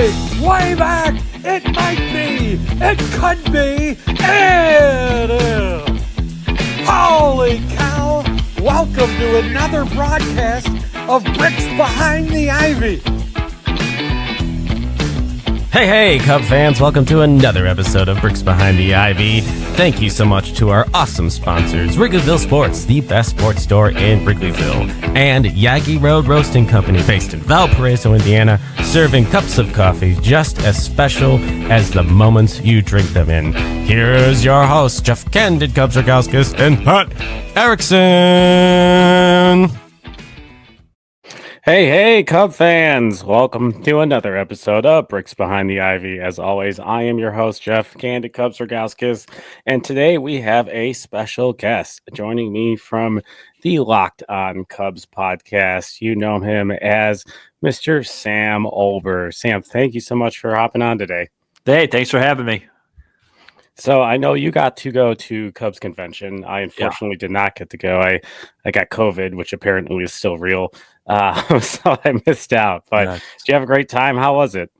way back, it might be, it could be, it is. Holy cow! Welcome to another broadcast of Bricks Behind the Ivy. Hey, Cub fans, welcome to another episode of Bricks Behind the Ivy. Thank you so much to our awesome sponsors, Wrigleyville Sports, the best sports store in Wrigleyville, and Yaggy Road Roasting Company, based in Valparaiso, Indiana, serving cups of coffee just as special as the moments you drink them in. Here's your host, Jeff Candid Cubs Rogowskis and Pat Erickson. Hey, Cub fans! Welcome to another episode of Bricks Behind the Ivy. As always, I am your host, Jeff Candid Cubs Rogowskis, and today we have a special guest joining me from the Locked On Cubs podcast. You know him as Mr. Sam Olbur. Sam, thank you so much for hopping on today. Hey, thanks for having me. So I know you got to go to Cubs convention. I unfortunately did not get to go. I got COVID, which apparently is still real. So I missed out. But did you have a great time? How was it?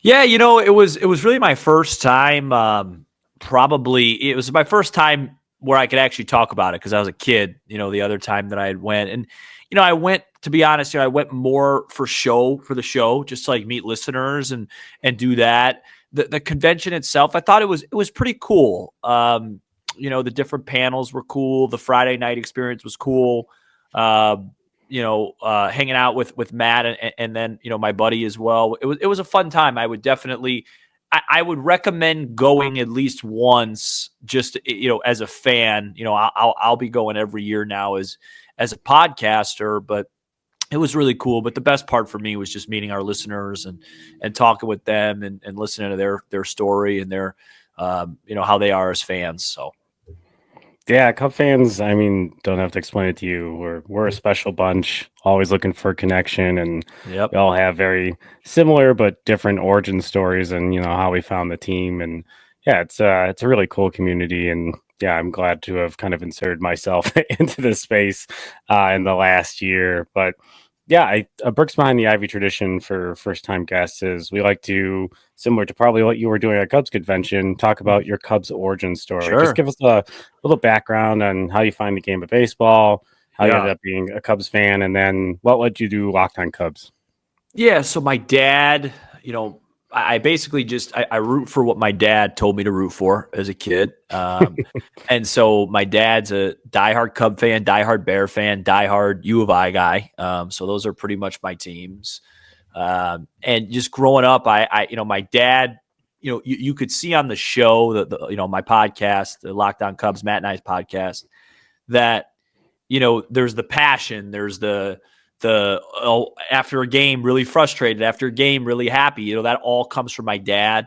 Yeah, you know, it was really my first time. It was my first time where I could actually talk about it because I was a kid. You know, the other time that I went, and you know, I went, to be honest, I went more for the show, just to like meet listeners and do that. The convention itself, I thought it was pretty cool. You know, the different panels were cool. The Friday night experience was cool. Hanging out with Matt and then, you know, my buddy as well. It was a fun time. I would definitely, I would recommend going at least once, just, you know, as a fan. You know, I'll be going every year now as a podcaster, but it was really cool. But the best part for me was just meeting our listeners and talking with them and listening to their story and their, you know, how they are as fans. So. Yeah, Cub fans, I mean, don't have to explain it to you. We're a special bunch, always looking for a connection, and we all have very similar but different origin stories and, you know, how we found the team. And yeah, it's a really cool community. And yeah, I'm glad to have kind of inserted myself into this space in the last year. But yeah, a Bricks Behind the Ivy tradition for first-time guests is we like to, similar to probably what you were doing at Cubs convention, talk about your Cubs origin story. Sure. Just give us a little background on how you find the game of baseball, how you ended up being a Cubs fan, and then what led you to Locked On Cubs? Yeah, so my dad, you know, I basically just I root for what my dad told me to root for as a kid. And so my dad's a diehard Cub fan, diehard Bear fan, diehard U of I guy. So those are pretty much my teams. And just growing up, I you know, my dad, you know, you could see on the show that you know, my podcast, the Locked On Cubs, Matt and I's podcast, that, you know, there's the passion, there's the after a game really frustrated, after a game really happy, you know, that all comes from my dad.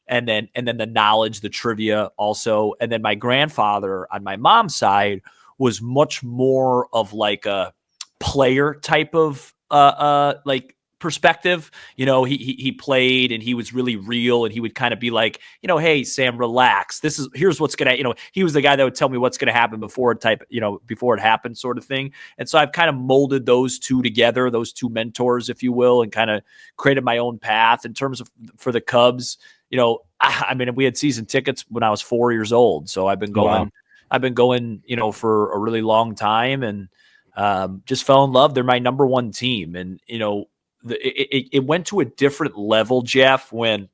And then the knowledge, the trivia also. And then my grandfather on my mom's side was much more of like a player type of like perspective. You know, he played and he was really real, and he would kind of be like, you know, hey Sam, relax. Here's what's gonna, you know, he was the guy that would tell me what's gonna happen before it happened, sort of thing. And so I've kind of molded those two together, those two mentors, if you will, and kind of created my own path in terms of for the Cubs. You know, I mean, we had season tickets when I was 4 years old, so I've been going, you know, for a really long time, and just fell in love. They're my number one team, and you know. It went to a different level, Jeff, when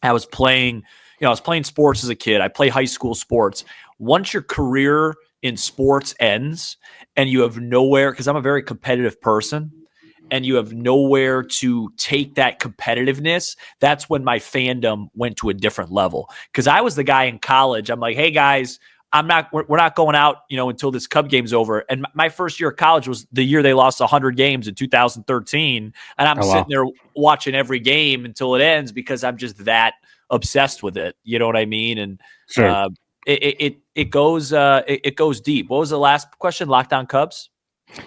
I was playing, you know, I was playing sports as a kid. I play high school sports. Once your career in sports ends and you have nowhere, because I'm a very competitive person, and you have nowhere to take that competitiveness, that's when my fandom went to a different level. Because I was the guy in college. I'm like, hey guys, we're not going out, you know, until this Cub game's over. And my first year of college was the year they lost 100 games in 2013. And I'm sitting there watching every game until it ends because I'm just that obsessed with it. You know what I mean? And Sure. It goes deep. What was the last question? Locked On Cubs?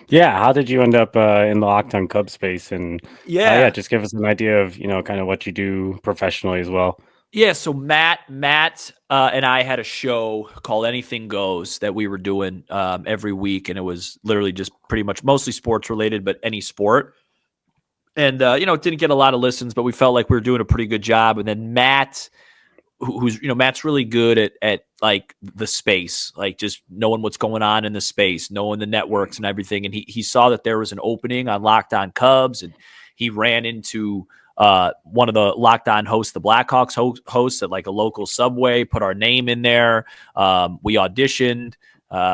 Yeah. How did you end up in the Locked On Cubs space? And just give us an idea of, you know, kind of what you do professionally as well. Yeah, so Matt and I had a show called Anything Goes that we were doing every week, and it was literally just pretty much mostly sports related, but any sport. And, it didn't get a lot of listens, but we felt like we were doing a pretty good job. And then Matt, Matt's really good at like the space, like just knowing what's going on in the space, knowing the networks and everything. And he saw that there was an opening on Locked On Cubs, and he ran into one of the Locked On hosts, the Blackhawks hosts at like a local Subway, put our name in there. We auditioned,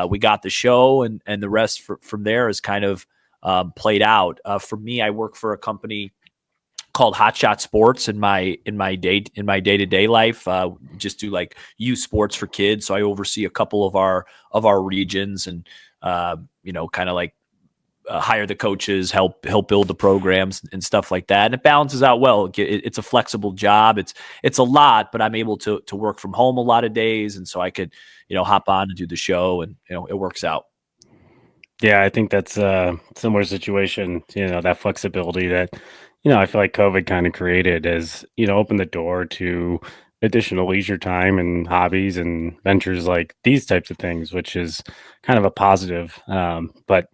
we got the show, and the rest from there is kind of played out. For me, I work for a company called Hotshot Sports in my day-to-day life. Just do like youth sports for kids. So I oversee a couple of our regions, and kind of like hire the coaches, help build the programs and stuff like that. And it balances out well. It's a flexible job. It's a lot, but I'm able to work from home a lot of days, and so I could hop on and do the show, and it works out. Yeah, I think that's a similar situation. That flexibility that I feel like COVID kind of created has, opened the door to additional leisure time and hobbies and ventures like these types of things, which is kind of a positive. But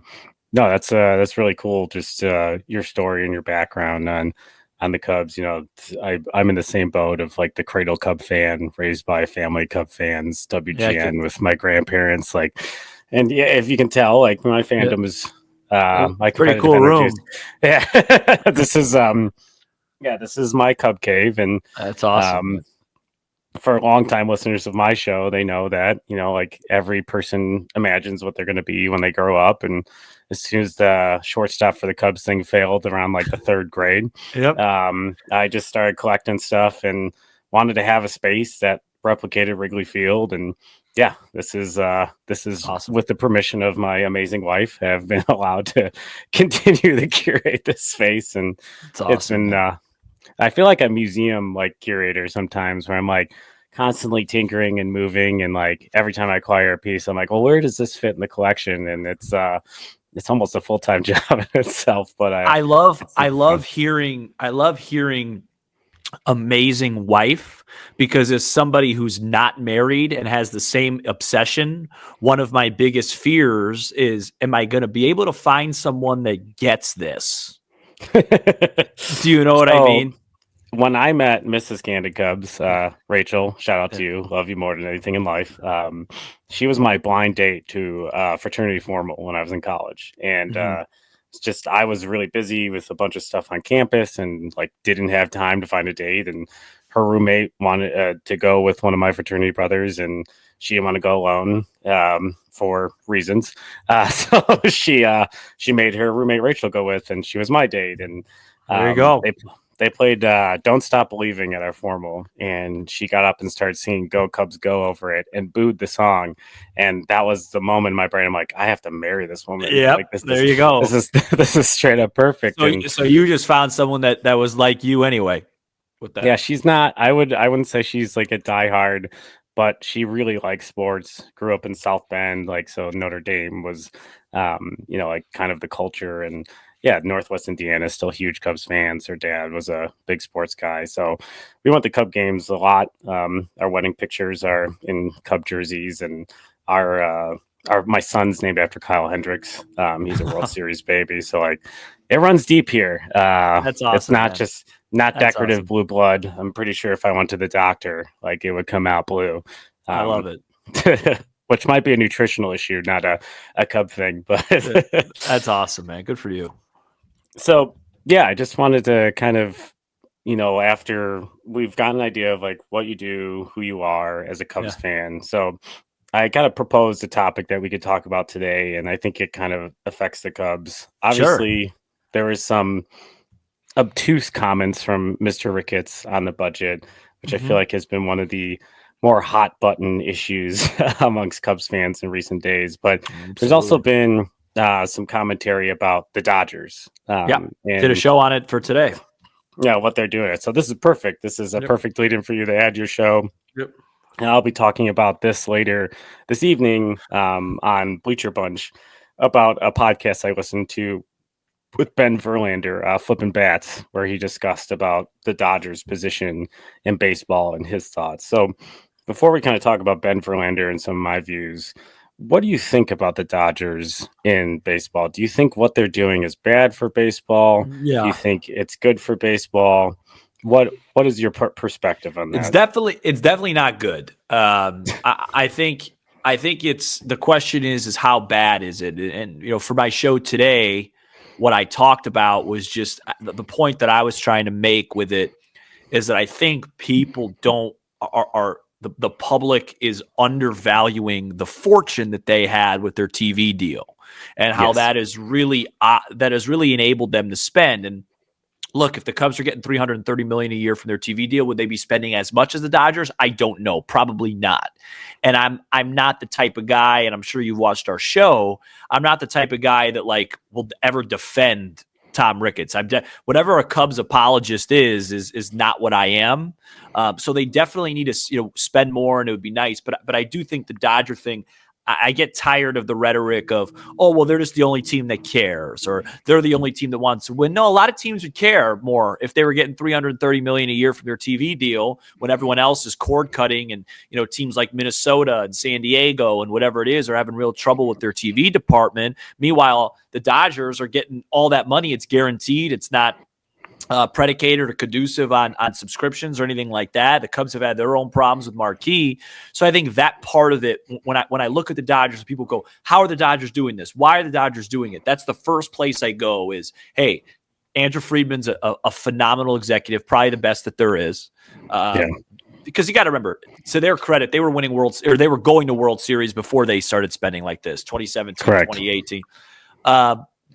no, that's really cool. Just your story and your background on the Cubs. I'm in the same boat of like the cradle Cub fan, raised by family Cub fans, WGN with my grandparents. And yeah, if you can tell, like my fandom is. My pretty cool room. Yeah, this is my Cub cave, and that's awesome. For long-time listeners of my show, they know that like every person imagines what they're going to be when they grow up, and as soon as the shortstop for the Cubs thing failed around like the third grade, I just started collecting stuff and wanted to have a space that replicated Wrigley Field. And yeah, this is awesome. With the permission of my amazing wife, have been allowed to continue to curate this space, and awesome, it's been. I feel like a museum like curator sometimes, where I'm like constantly tinkering and moving, and like every time I acquire a piece, I'm like, well, where does this fit in the collection? And it's almost a full-time job in itself. But I love hearing amazing wife, because as somebody who's not married and has the same obsession, one of my biggest fears is, am I going to be able to find someone that gets this? Do you know what I mean? When I met Mrs. Candid Cubs, Rachel, shout out to you, love you more than anything in life. She was my blind date to fraternity formal when I was in college, and it's just I was really busy with a bunch of stuff on campus, and like didn't have time to find a date. And her roommate wanted to go with one of my fraternity brothers, and she didn't want to go alone for reasons. So she made her roommate Rachel go with, and she was my date. And there you go. They played Don't Stop Believing at our formal, and she got up and started singing Go Cubs Go over it and booed the song. And that was the moment in my brain, I'm like, I have to marry this woman. Yeah, like, there you go. This is straight up perfect. So you just found someone that was like you anyway with that. Yeah, she's not, I wouldn't say she's like a diehard, but she really likes sports, grew up in South Bend. Like, so Notre Dame was, like kind of the culture. And yeah, Northwest Indiana is still huge Cubs fans. Her dad was a big sports guy. So we went to Cub games a lot. Our wedding pictures are in Cub jerseys, and my son's named after Kyle Hendricks. He's a World Series baby. So like it runs deep here. That's awesome. It's not just decorative blue blood. I'm pretty sure if I went to the doctor, like it would come out blue. I love it. Which might be a nutritional issue, not a Cub thing, but that's awesome, man. Good for you. So yeah, I just wanted to kind of, after we've got an idea of like what you do, who you are as a Cubs fan. So I kind of proposed a topic that we could talk about today, and I think it kind of affects the Cubs. Obviously, there was some obtuse comments from Mr. Ricketts on the budget, which I feel like has been one of the more hot button issues amongst Cubs fans in recent days. But there's also been some commentary about the Dodgers. And did a show on it for today. Yeah, what they're doing. So this is perfect. This is a perfect lead-in for you to add your show. Yep. And I'll be talking about this later this evening on Bleacher Bunch about a podcast I listened to with Ben Verlander, Flippin' Bats, where he discussed about the Dodgers' position in baseball and his thoughts. So before we kind of talk about Ben Verlander and some of my views, what do you think about the Dodgers in baseball? Do you think what they're doing is bad for baseball? Do you Yeah. think it's good for baseball? What is your perspective on that? It's definitely not good. I think it's the question is how bad is it? And for my show today, what I talked about was just the point that I was trying to make with it is that I think people are the public is undervaluing the fortune that they had with their TV deal and how that has really enabled them to spend. And look, if the Cubs are getting $330 million a year from their TV deal, would they be spending as much as the Dodgers? I don't know. Probably not. And I'm not the type of guy, and I'm sure you've watched our show. I'm not the type of guy that will ever defend Tom Ricketts. Whatever a Cubs apologist is not what I am. So they definitely need to spend more, and it would be nice. But I do think the Dodger thing. I get tired of the rhetoric of, oh, well, they're just the only team that cares, or they're the only team that wants to win. No, a lot of teams would care more if they were getting $330 million a year from their TV deal when everyone else is cord cutting, and teams like Minnesota and San Diego and whatever it is are having real trouble with their TV department. Meanwhile, the Dodgers are getting all that money. It's guaranteed. It's not predicated or conducive on subscriptions or anything like that. The Cubs have had their own problems with marquee. So I think that part of it, when I look at the Dodgers, people go, how are the Dodgers doing this? Why are the Dodgers doing it? That's the first place I go is, hey, Andrew Friedman's a phenomenal executive, probably the best that there is. Because you got to remember, to their credit, they were they were going to World Series before they started spending like this, 2017, Correct. 2018.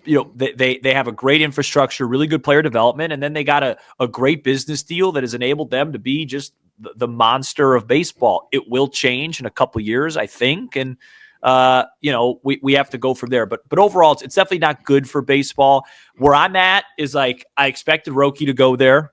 They have a great infrastructure, really good player development, and then they got a great business deal that has enabled them to be just the monster of baseball. It will change in a couple of years, I think, and we have to go from there. But overall, it's definitely not good for baseball. Where I'm at is I expected Roki to go there.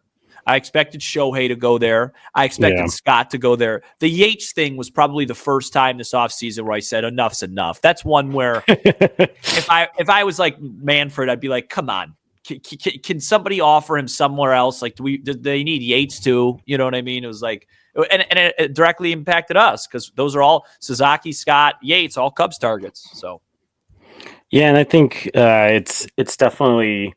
I expected Shohei to go there. I expected Scott to go there. The Yates thing was probably the first time this offseason where I said enough's enough. That's one where if I was like Manfred, I'd be like, come on. Can somebody offer him somewhere else? Like, do they need Yates too? You know what I mean? It was like, and it directly impacted us because those are all Sasaki, Scott, Yates, all Cubs targets. So, yeah, and I think it's definitely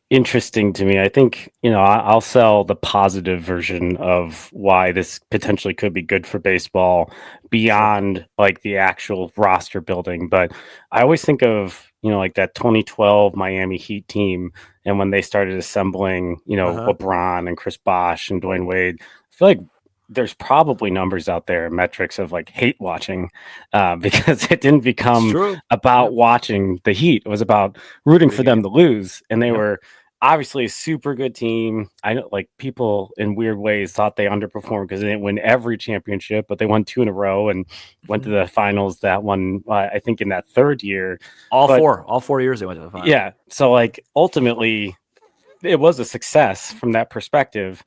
interesting to me. I think, I'll sell the positive version of why this potentially could be good for baseball beyond like the actual roster building. But I always think of, like that 2012 Miami Heat team. And when they started assembling, LeBron and Chris Bosh and Dwayne Wade, I feel like there's probably numbers out there, metrics of like hate watching, because it didn't become about watching the Heat. It was about rooting for them to lose. And they were obviously a super good team. I know like people in weird ways thought they underperformed because they didn't win every championship, but they won 2 in a row and went to the finals that one, I think in that third year. All 4 years they went to the finals. Yeah. So like ultimately it was a success from that perspective.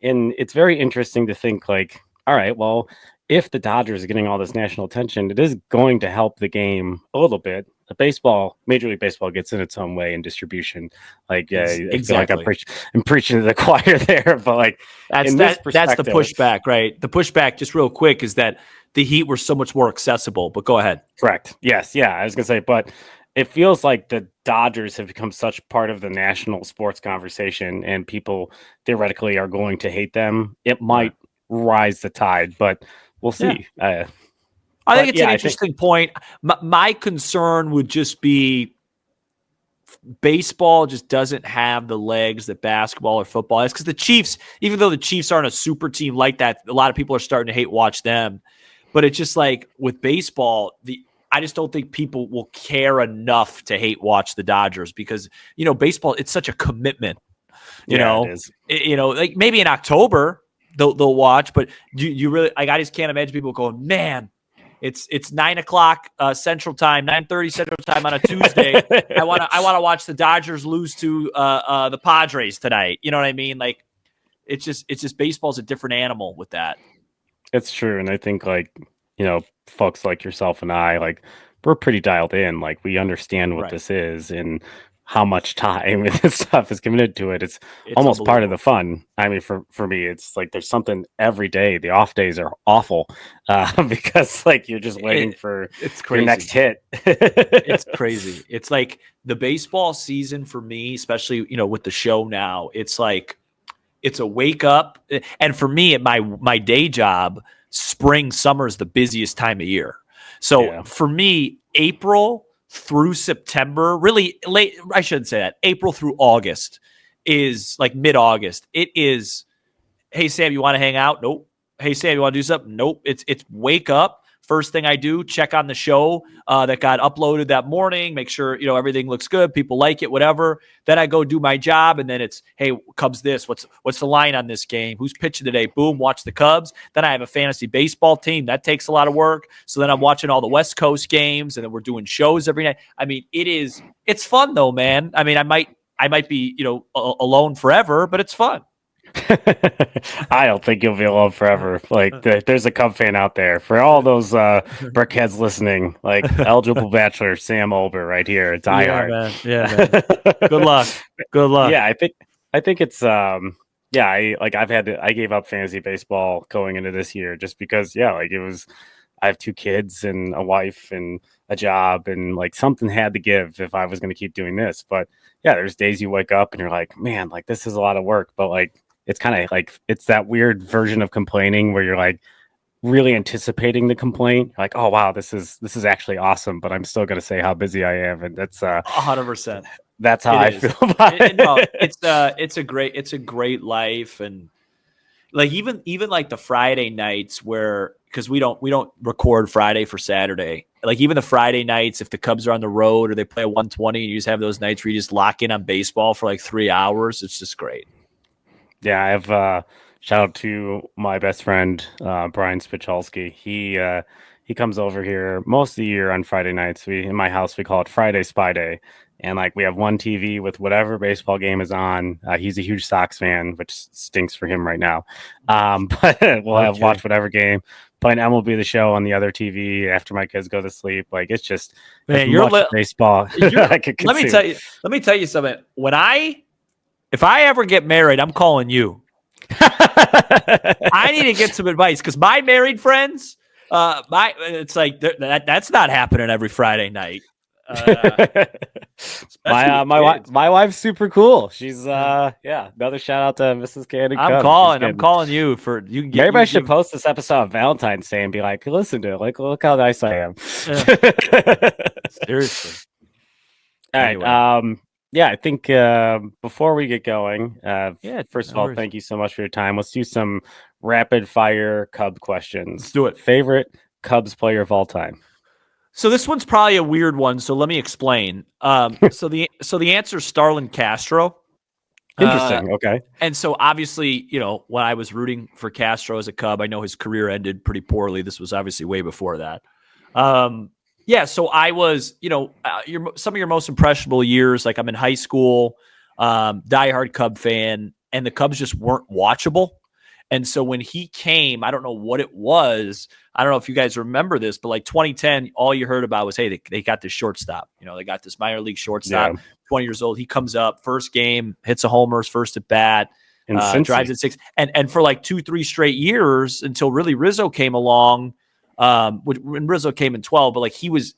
And it's very interesting to think like, all right, well, if the Dodgers are getting all this national attention, it is going to help the game a little bit. The Major League Baseball gets in its own way in distribution. Like, I feel like I'm preaching to the choir there, but like that's the pushback, right? The pushback, just real quick, is that the Heat were so much more accessible. But go ahead. Correct. Yes. Yeah. I was gonna say, but it feels like the Dodgers have become such part of the national sports conversation, and people theoretically are going to hate them. It might rise the tide, but we'll see. I think it's an interesting point. My concern would just be baseball just doesn't have the legs that basketball or football has, because the Chiefs, even though the Chiefs aren't a super team like that, a lot of people are starting to hate watch them. But it's just like with baseball, I just don't think people will care enough to hate watch the Dodgers because, baseball, it's such a commitment. It is. Like maybe in October they'll watch, but you really, I just can't imagine people going, man, it's 9:00 Central Time, 9:30 Central Time on a Tuesday. I want to watch the Dodgers lose to the Padres tonight. You know what I mean? Like it's just baseball's a different animal with that. It's true, and I think like folks like yourself and I, like we're pretty dialed in. Like we understand what this is, and how much time and stuff is committed to it. It's almost part of the fun. I mean, for me, it's like there's something every day. The off days are awful because like you're just waiting for your next hit. It's crazy. It's like the baseball season for me, especially, you know, with the show now, it's like it's a wake up. And for me at my day job, spring, summer is the busiest time of year. So for me, April through September, really late, I shouldn't say that. April through August is like mid-August. It is, hey, Sam, you want to hang out? Nope. Hey, Sam, you want to do something? Nope. It's wake up. First thing I do, check on the show that got uploaded that morning, make sure, you know, everything looks good, people like it, whatever. Then I go do my job, and then it's, hey, Cubs this. What's the line on this game? Who's pitching today? Boom, watch the Cubs. Then I have a fantasy baseball team. That takes a lot of work. So then I'm watching all the West Coast games, and then we're doing shows every night. I mean, it's fun though, man. I mean, I might be, you know, alone forever, but it's fun. I don't think you'll be alone forever. Like there's a Cub fan out there for all those brickheads listening. Like eligible bachelor Sam Olbur right here. Diehard. Man. Good luck. Good luck. Yeah, I think it's I gave up fantasy baseball going into this year just because like it was. I have 2 kids and a wife and a job, and like something had to give if I was going to keep doing this. But yeah, there's days you wake up and you're like, man, like this is a lot of work, but like. It's kind of like it's that weird version of complaining where you're like really anticipating the complaint. Like, oh wow, this is actually awesome, but I'm still gonna say how busy I am, and that's 100%. That's how I feel about it. No, it's a great life, and like even like the Friday nights where because we don't record Friday for Saturday. Like even the Friday nights, if the Cubs are on the road or they play a 120, and you just have those nights where you just lock in on baseball for like 3 hours. It's just great. Yeah, I have shout out to my best friend Brian Spichalski. He comes over here most of the year on Friday nights. In my house we call it Friday Spy Day, and like we have one TV with whatever baseball game is on. He's a huge Sox fan, which stinks for him right now. But we'll watch whatever game. Playing MLB The Show on the other TV after my kids go to sleep. Like it's just baseball. I could consume. Let me tell you something. If I ever get married, I'm calling you. I need to get some advice because my married friends, it's like that's not happening every Friday night. My wife's super cool. She's another shout out to Mrs. Candy. I'm calling you for you. Maybe I should post this episode on Valentine's Day and be like, listen to it. Like, look how nice I am. Seriously. All right. Anyway. Yeah, I think before we get going, first of all, thank you so much for your time. Let's do some rapid fire Cub questions. Let's do it. Favorite Cubs player of all time? So this one's probably a weird one. So let me explain. So the answer is Starlin Castro. Interesting. Okay. And so obviously, you know, when I was rooting for Castro as a Cub, I know his career ended pretty poorly. This was obviously way before that. So I was, you know, some of your most impressionable years, like I'm in high school, diehard Cub fan, and the Cubs just weren't watchable. And so when he came, I don't know what it was. I don't know if you guys remember this, but like 2010, all you heard about was, hey, they got this shortstop. You know, they got this minor league shortstop, 20 years old. He comes up, first game, hits a homer, first at bat, drives at 6. And for like 2-3 straight years until really Rizzo came along. When Rizzo came in 12, but like he was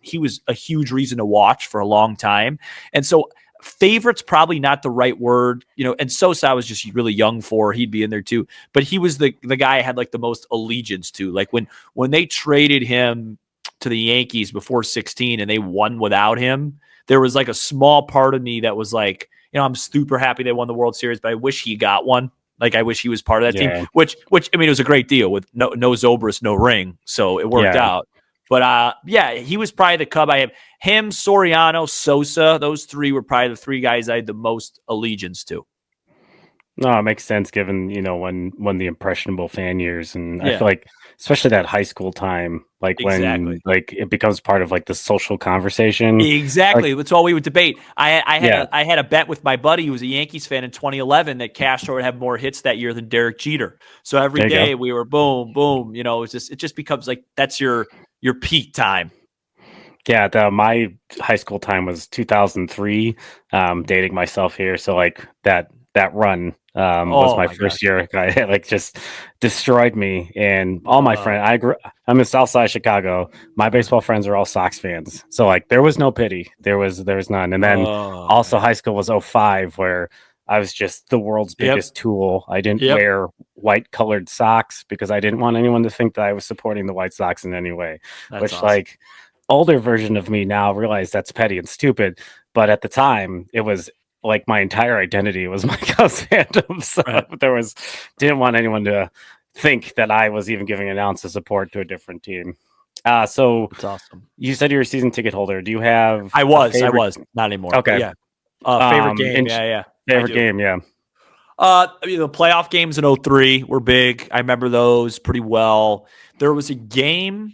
a huge reason to watch for a long time. And so favorite's probably not the right word, you know, and Sosa I was just really young for, he'd be in there too, but he was the guy I had like the most allegiance to. Like when they traded him to the Yankees before 16 and they won without him, there was like a small part of me that was like, you know, I'm super happy they won the World Series, but I wish he got one. Like I wish he was part of that team, which I mean, it was a great deal with no Zobrist, no ring. So it worked out. But he was probably the Cub. I have him, Soriano, Sosa. Those 3 were probably the 3 guys I had the most allegiance to. No, it makes sense given, you know, when the impressionable fan years. And I feel like, especially that high school time, like when like it becomes part of like the social conversation. Exactly. Like, that's all we would debate. I had a bet with my buddy who was a Yankees fan in 2011 that Castro would have more hits that year than Derek Jeter. So every day we were boom, boom. You know, it just becomes like that's your peak time. Yeah, my high school time was 2003. Dating myself here, so like that run was Oh my my first gosh. year. I like just destroyed me, and all my friends. I'm in South Side Chicago. My baseball friends are all Sox fans, so like there was no pity. There was none. And then Oh also man. high school was '05, where I was just the world's Yep. biggest tool. I didn't Yep. wear white colored socks because I didn't want anyone to think that I was supporting the White Sox in any way, That's which awesome. like older version of me now realize that's petty and stupid, but at the time it was like my entire identity was my Cubs fandom. So Right. didn't want anyone to think that I was even giving an ounce of support to a different team. So That's awesome. you said you're a season ticket holder. Do you have I a was favorite? not anymore. But Okay. yeah. Favorite game. And Yeah. I favorite do. game, yeah. I mean, the playoff games in 03 were big. I remember those pretty well. There was a game.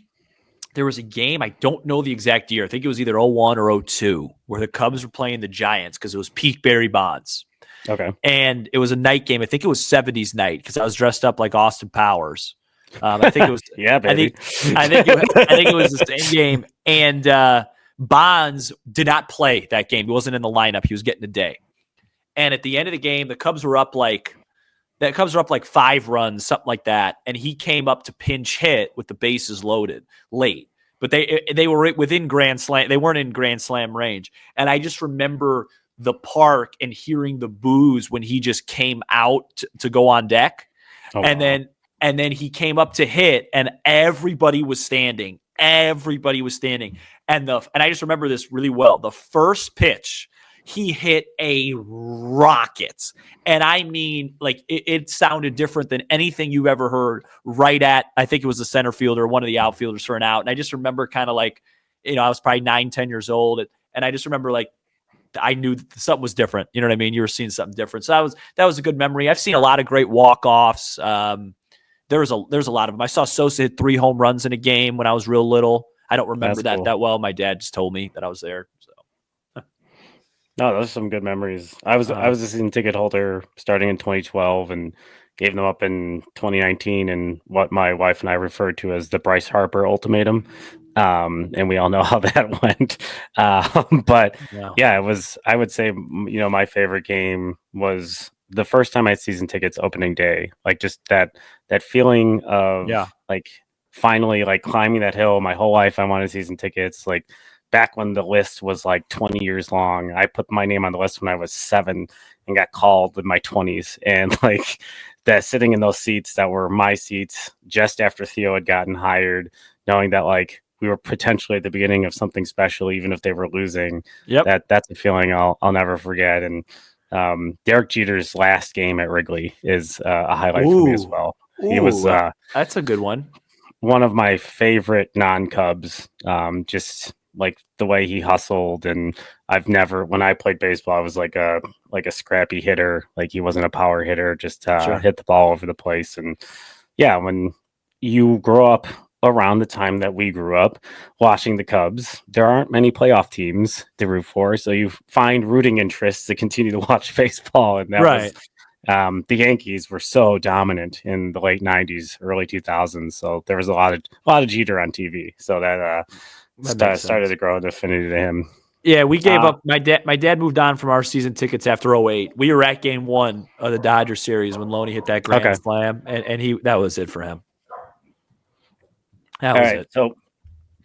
I don't know the exact year. I think it was either 01 or 02, where the Cubs were playing the Giants because it was peak Barry Bonds. Okay. And it was a night game. I think it was 70s night because I was dressed up like Austin Powers. I think it was. Yeah, baby. I think it was the same game. And Bonds did not play that game. He wasn't in the lineup. He was getting a day. And at the end of the game, the Cubs were up like 5 runs, something like that. And he came up to pinch hit with the bases loaded late. But they were within Grand Slam. They weren't in Grand Slam range. And I just remember the park and hearing the boos when he just came out to go on deck. Oh, and wow. then he came up to hit and everybody was standing. And I just remember this really well. The first pitch, he hit a rocket. And I mean, like, it sounded different than anything you've ever heard right at, I think it was the center fielder, one of the outfielders for an out. And I just remember kind of like, I was probably 9-10 years old. And I just remember like, I knew that something was different. You know what I mean? You were seeing something different. So that was a good memory. I've seen a lot of great walk-offs. There's a lot of them. I saw Sosa hit 3 home runs in a game when I was real little. I don't remember that well. My dad just told me that I was there. No, those are some good memories. I was a season ticket holder starting in 2012 and gave them up in 2019 and what my wife and I referred to as the Bryce Harper ultimatum. And we all know how that went. But yeah, it was, I would say, my favorite game was the first time I had season tickets opening day. Like just that feeling of like finally like climbing that hill. My whole life I wanted season tickets. Like back when the list was like 20 years long, I put my name on the list when I was 7 and got called in my 20s. And like that sitting in those seats that were my seats just after Theo had gotten hired, knowing that like we were potentially at the beginning of something special, even if they were losing. That's a feeling I'll never forget. And Derek Jeter's last game at Wrigley is a highlight for me as well. He was that's a good one. One of my favorite non-Cubs. Just like the way he hustled, and when I played baseball, I was like a scrappy hitter. Like he wasn't a power hitter, just hit the ball over the place. And yeah, when you grow up around the time that we grew up watching the Cubs, there aren't many playoff teams to root for, so you find rooting interests to continue to watch baseball. And that was the Yankees were so dominant in the late 90s, early 2000s, so there was a lot of Jeter on TV, so that started to grow an affinity to him. Yeah, we gave up. My dad moved on from our season tickets after 08. We were at game 1 of the Dodger series when Loney hit that grand slam, and that was it for him. That was it. So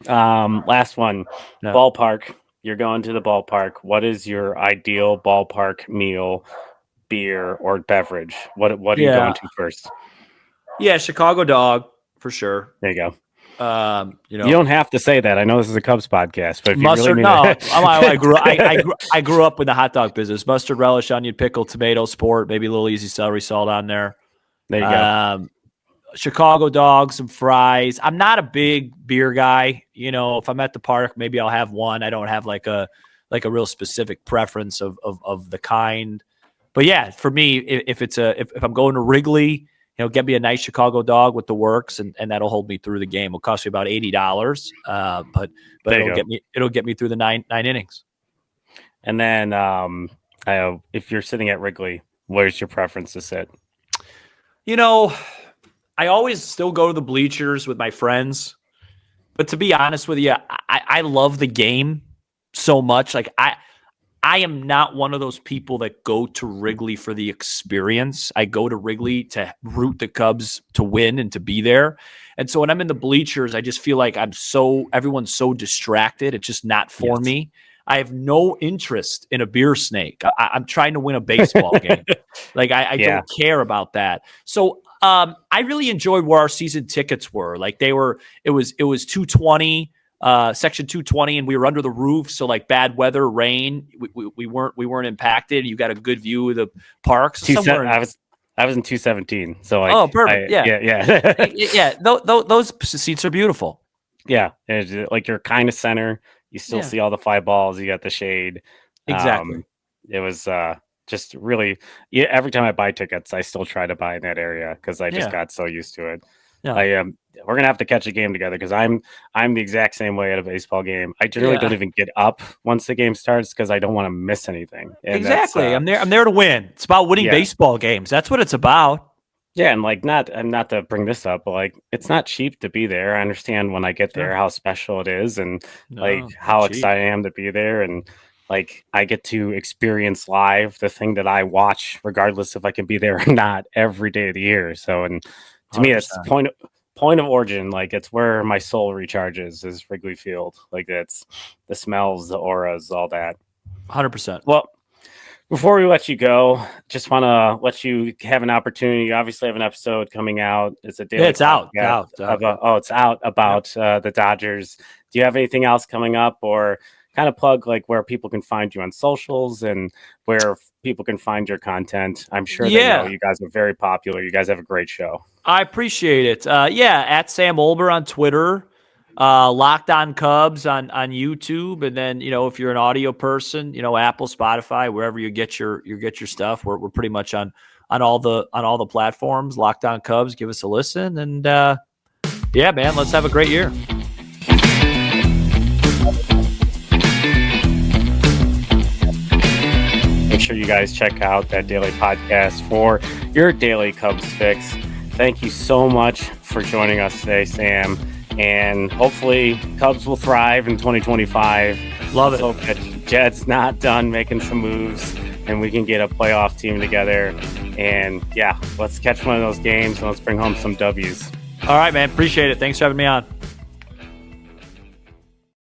last one. Ballpark. You're going to the ballpark. What is your ideal ballpark meal, beer, or beverage? What are you going to first? Yeah, Chicago dog for sure. There you go. You don't have to say that. I know this is a Cubs podcast, but if mustard, you really I grew up in the hot dog business. Mustard, relish, onion, pickle, tomato, sport, maybe a little easy celery salt on there. There you go. Chicago dog, some fries. I'm not a big beer guy. If I'm at the park, maybe I'll have one. I don't have like a real specific preference of the kind. But yeah, for me, if I'm going to Wrigley, get me a nice Chicago dog with the works, and that'll hold me through the game. It'll cost me about $80, but it'll get me through the nine innings. And then if you're sitting at Wrigley, where's your preference to sit? I always still go to the bleachers with my friends, But to be honest with you, I love the game so much. Like I am not one of those people that go to Wrigley for the experience. I go to Wrigley to root the Cubs to win and to be there. And so when I'm in the bleachers, I just feel like everyone's so distracted. It's just not for me. I have no interest in a beer snake. I'm trying to win a baseball game. Like I don't care about that. So I really enjoyed where our season tickets were. Like it was 220. Section 220, and we were under the roof, so like bad weather, rain, we weren't impacted. You got a good view of the parks. I was in 217, so like, perfect. Yeah. Those seats are beautiful. Yeah, like you're kind of center. You still see all the fly balls. You got the shade. Exactly. It was just really. Yeah, every time I buy tickets, I still try to buy in that area because I just got so used to it. Yeah. We're gonna have to catch a game together because I'm the exact same way at a baseball game. I generally don't even get up once the game starts because I don't want to miss anything. And exactly. I'm there to win. It's about winning baseball games. That's what it's about. Yeah, and like not to bring this up, but like it's not cheap to be there. I understand when I get there how special it is and like how excited I am to be there, and like I get to experience live the thing that I watch, regardless if I can be there or not, every day of the year. So, and to 100%. Me, it's the point of origin. Like it's where my soul recharges is Wrigley Field. Like it's the smells, the auras, all that. 100%. Well, before we let you go, just want to let you have an opportunity. You obviously have an episode coming out. It's a daily. It's out. It's out about the Dodgers. Do you have anything else coming up, or kind of plug like where people can find you on socials and where people can find your content? I'm sure they know you guys are very popular. You guys have a great show. I appreciate it. At Sam Olbur on Twitter, Locked On Cubs on YouTube, and then if you're an audio person, Apple, Spotify, wherever you get your stuff. We're pretty much on all the platforms. Locked On Cubs. Give us a listen, and man, let's have a great year. Make sure you guys check out that daily podcast for your daily Cubs fix. Thank you so much for joining us today, Sam. And hopefully Cubs will thrive in 2025. Love it. Hope that Jed's not done making some moves and we can get a playoff team together. And let's catch one of those games and let's bring home some W's. All right, man. Appreciate it. Thanks for having me on.